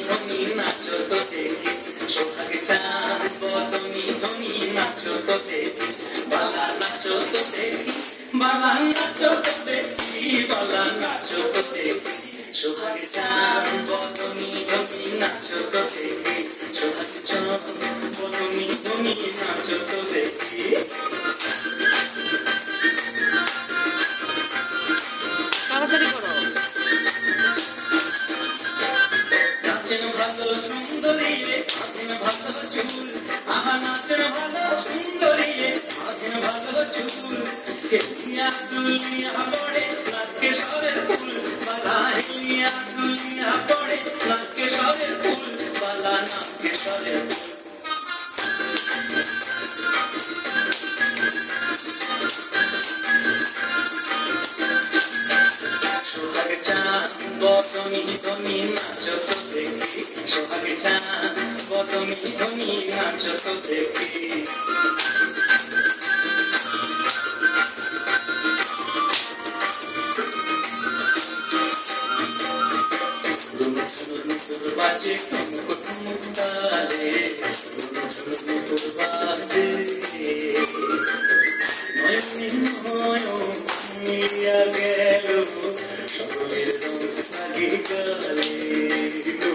ধনী নাচো তো দেখি, সোহাগ চাঁদ বদনি ধনী নাচো তো দেখি, বালা নাচো তো দেখি, বালা নাচো তো দেখি, বালা নাচো তো দেখি, সোহাগ চাঁদ বদনি ধনী নাচো তো দেখি, সোহাগ চাঁদ বদনি ধনী নাচো তো দেখি। তাড়াতাড়ি করো। নাচেন ভালো সুন্দরী রে, নাচেন ভালো চুল, আহা নাচেন ভালো সুন্দরী রে, নাচেন ভালো চুল, হেলিয়া দুলিয়া পড়ে নাচকে সরের ফুল, বালা হেলিয়া দুলিয়া পড়ে নাচকে সরের ফুল, বালা নাচকে সরের ফুল। সোহাগ চাঁদ বদনি ধনী নাচো তো দেখি, সোহাগ চাঁদ বদনি ধনী নাচো তো দেখি। বাজে ঠুমক ঠুমক তালে, বাজে নয়নে নয়ন মিলিয়া গেল, সরমের রং লাগে গালে গো,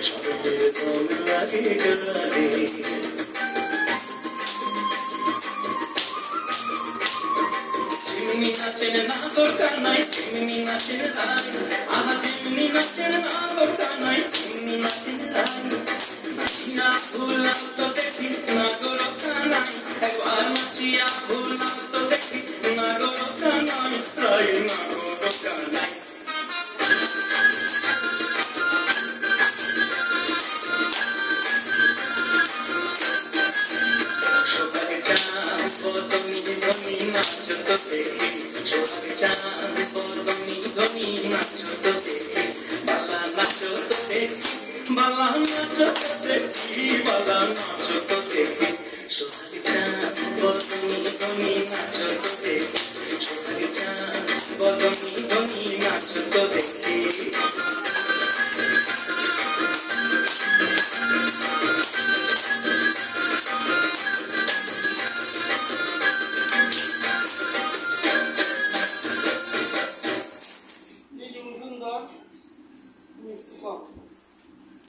সরমের রং লাগে গালে। চিমনি নাচেন না দরকার নাই, চিমনি নাচেন নাই, আহা চিমনি নাচেন না দরকার নাই, চিমনি নাচেন নাই, নাচিয়া ভুলাম তো দেখি না গো রক্ষা নাই, একবার নাচিয়া ভুলাম তো দেখি না গো রক্ষা নাই, রাই না গো রক্ষা নাই। সোহাগ চাঁদ বদনি ধনী নাচো তো দেখি, সোহাগ চাঁদ বদনি ধনী নাচো তো দেখি, বালা নাচো তো দেখি, বালা নাচো তো দেখি, বালা নাচো তো দেখি, সোহাগ চাঁদ বদনি ধনী নাচো তো দেখি, সোহাগ চাঁদ বদনি